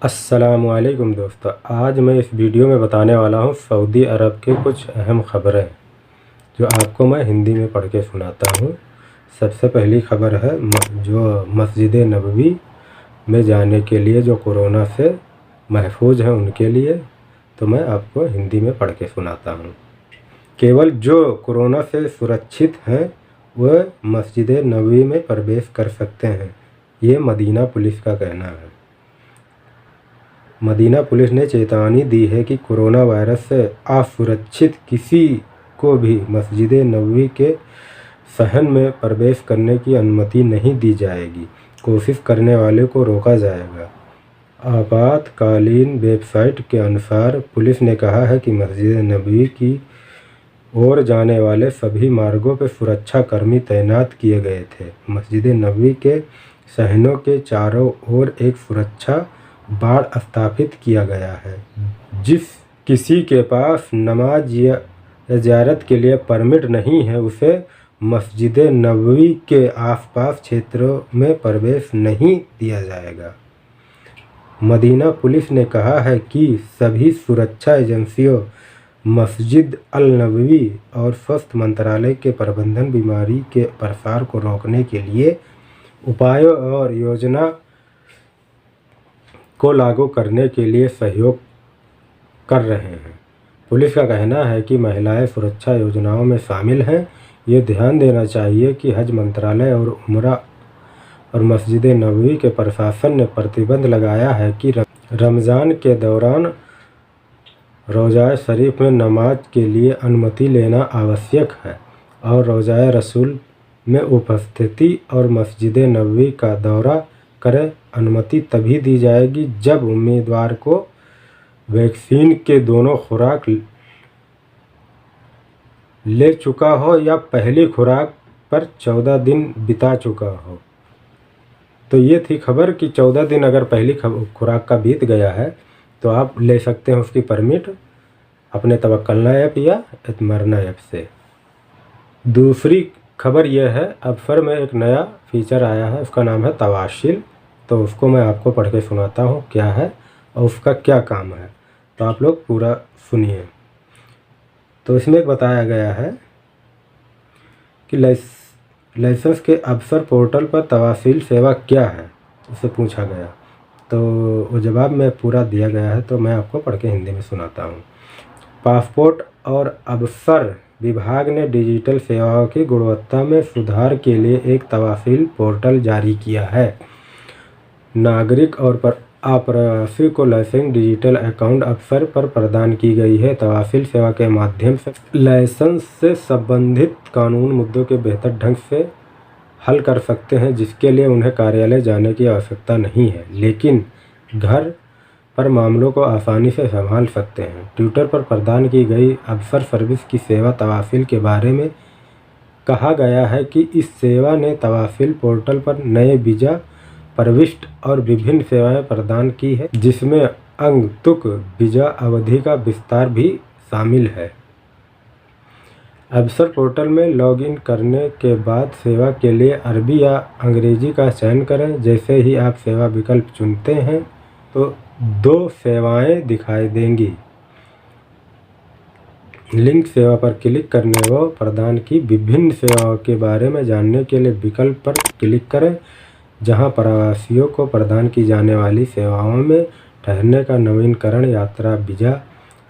अस्सलामुअलैकुम दोस्तों, आज मैं इस वीडियो में बताने वाला हूँ सऊदी अरब के कुछ अहम ख़बरें जो आपको मैं हिंदी में पढ़ के सुनाता हूँ। सबसे पहली ख़बर है जो मस्जिद नबवी में जाने के लिए जो कोरोना से महफूज हैं उनके लिए, तो मैं आपको हिंदी में पढ़ के सुनाता हूँ। केवल जो कोरोना से सुरक्षित हैं वह मस्जिद नबवी में प्रवेश कर सकते हैं, ये मदीना पुलिस का कहना है। मदीना पुलिस ने चेतावनी दी है कि कोरोना वायरस से असुरक्षित किसी को भी मस्जिद नबवी के सहन में प्रवेश करने की अनुमति नहीं दी जाएगी। कोशिश करने वाले को रोका जाएगा। आपातकालीन वेबसाइट के अनुसार पुलिस ने कहा है कि मस्जिद नबवी की ओर जाने वाले सभी मार्गों पर सुरक्षा कर्मी तैनात किए गए थे। मस्जिद नबवी के सहनों के चारों ओर एक सुरक्षा बाड़ स्थापित किया गया है। जिस किसी के पास नमाज या ज़ियारत के लिए परमिट नहीं है उसे मस्जिद नबवी के आसपास क्षेत्रों में प्रवेश नहीं दिया जाएगा। मदीना पुलिस ने कहा है कि सभी सुरक्षा एजेंसियों, मस्जिद अल नबवी और स्वास्थ्य मंत्रालय के प्रबंधन बीमारी के प्रसार को रोकने के लिए उपायों और योजना को लागू करने के लिए सहयोग कर रहे हैं। पुलिस का कहना है कि महिलाएं सुरक्षा योजनाओं में शामिल हैं। ये ध्यान देना चाहिए कि हज मंत्रालय और उम्रा और मस्जिद नबवी के प्रशासन ने प्रतिबंध लगाया है कि रमज़ान के दौरान रोज़ा शरीफ में नमाज के लिए अनुमति लेना आवश्यक है और रोज़ा रसूल में उपस्थिति और मस्जिद नबवी का दौरा करें। अनुमति तभी दी जाएगी जब उम्मीदवार को वैक्सीन के दोनों खुराक ले चुका हो या पहली खुराक पर 14 दिन बिता चुका हो। तो ये थी खबर कि 14 दिन अगर पहली खुराक का बीत गया है तो आप ले सकते हैं उसकी परमिट अपने तवक्कलना ऐप या इत्मरना ऐप से। दूसरी खबर यह है, अफसर में एक नया फीचर आया है, उसका नाम है तवाशिल। तो उसको मैं आपको पढ़ के सुनाता हूँ क्या है और उसका क्या काम है, तो आप लोग पूरा सुनिए। तो इसमें बताया गया है कि लाइसेंस के अफसर पोर्टल पर तवासील सेवा क्या है, उससे पूछा गया। तो वो जवाब में पूरा दिया गया है, तो मैं आपको पढ़ के हिंदी में सुनाता हूँ। पासपोर्ट और अफसर विभाग ने डिजिटल सेवाओं की गुणवत्ता में सुधार के लिए एक तवासील पोर्टल जारी किया है। नागरिक और आप्रवासी को लाइसेंस डिजिटल अकाउंट अफसर पर प्रदान की गई है। तवासील सेवा के माध्यम से लाइसेंस से संबंधित कानून मुद्दों के बेहतर ढंग से हल कर सकते हैं, जिसके लिए उन्हें कार्यालय जाने की आवश्यकता नहीं है, लेकिन घर पर मामलों को आसानी से संभाल सकते हैं। ट्विटर पर प्रदान की गई अफसर सर्विस की सेवा तवासील के बारे में कहा गया है कि इस सेवा ने तवासील पोर्टल पर नए वीज़ा प्रविष्ट और विभिन्न सेवाएं प्रदान की है, जिसमें आगंतुक वीज़ा अवधि का विस्तार भी शामिल है। अफसर पोर्टल में लॉगिन करने के बाद सेवा के लिए अरबी या अंग्रेजी का चयन करें। जैसे ही आप सेवा विकल्प चुनते हैं तो 2 सेवाएं दिखाई देंगी। लिंक सेवा पर क्लिक करने व प्रदान की विभिन्न सेवाओं के बारे में जानने के लिए विकल्प पर क्लिक करें, जहां प्रवासियों को प्रदान की जाने वाली सेवाओं में ठहरने का नवीनीकरण, यात्रा वीज़ा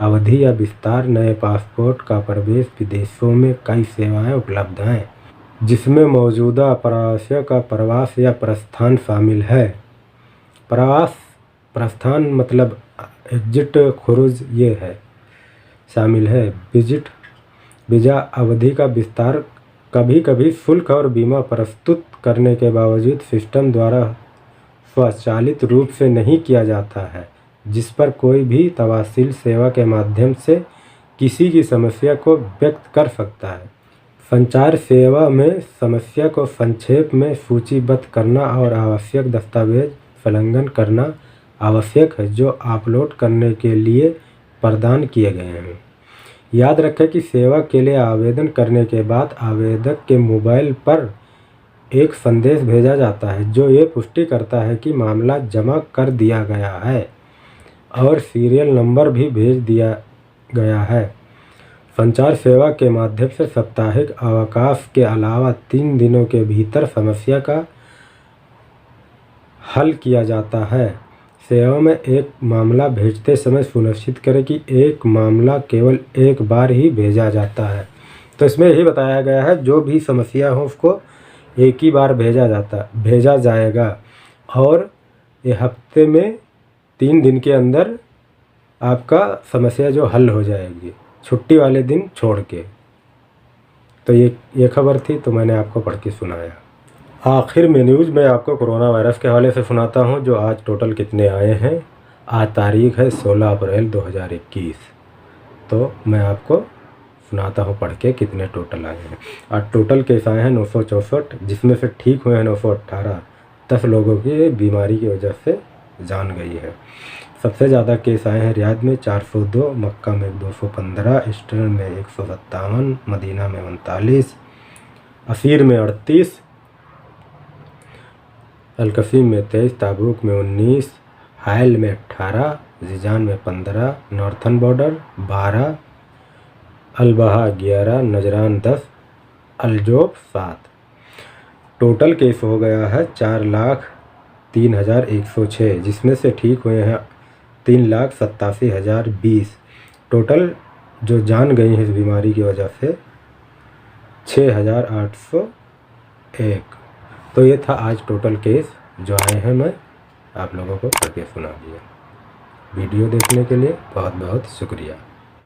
अवधि या विस्तार, नए पासपोर्ट का प्रवेश, विदेशों में कई सेवाएं उपलब्ध हैं, जिसमें मौजूदा प्रवासियों का प्रवास या प्रस्थान शामिल है। प्रस्थान मतलब एग्जिट, खुरूज ये है शामिल है। वीज़ा अवधि का विस्तार कभी कभी शुल्क और बीमा प्रस्तुत करने के बावजूद सिस्टम द्वारा स्वचालित रूप से नहीं किया जाता है, जिस पर कोई भी तवासील सेवा के माध्यम से किसी की समस्या को व्यक्त कर सकता है। संचार सेवा में समस्या को संक्षेप में सूचीबद्ध करना और आवश्यक दस्तावेज संलग्न करना आवश्यक है, जो अपलोड करने के लिए प्रदान किए गए हैं। याद रखें कि सेवा के लिए आवेदन करने के बाद आवेदक के मोबाइल पर एक संदेश भेजा जाता है जो ये पुष्टि करता है कि मामला जमा कर दिया गया है। और सीरियल नंबर भी भेज दिया गया है। संचार सेवा के माध्यम से साप्ताहिक अवकाश के अलावा 3 दिनों के भीतर समस्या का हल किया जाता है। सेवा में एक मामला भेजते समय सुनिश्चित करें कि एक मामला केवल एक बार ही भेजा जाता है। तो इसमें यही बताया गया है, जो भी समस्या हो उसको एक ही बार भेजा जाएगा और ये हफ्ते में 3 दिन के अंदर आपका समस्या जो हल हो जाएगी, छुट्टी वाले दिन छोड़ के। तो ये खबर थी, तो मैंने आपको पढ़ के सुनाया। आखिर में न्यूज़ में आपको कोरोना वायरस के हवाले से सुनाता हूं, जो आज टोटल कितने आए हैं। आज तारीख है 16 अप्रैल 2021। तो मैं आपको सुनाता हूं पढ़ के कितने टोटल आए हैं। आज टोटल केस आए हैं 964, जिसमें से ठीक हुए हैं 918। 10 लोगों की बीमारी की वजह से जान गई है। सबसे ज़्यादा केस आए हैं रियाद में 402, मक्का में 215, ईस्टर्न में 157, मदीना में 39, असीर में 38, अलकसीम में 23, ताबूक में 19, हायल में 18, जीजान में 15, नॉर्थन बॉर्डर 12, अलबहा 11, नजरान 10, अलजोब 7। टोटल केस हो गया है 4,03,106, जिसमें से ठीक हुए हैं 3,87,020। टोटल जो जान गई है इस बीमारी की वजह से 6,801। तो ये था आज टोटल केस जो आए हैं, मैं आप लोगों को पढ़ के सुना दिया। वीडियो देखने के लिए बहुत बहुत शुक्रिया।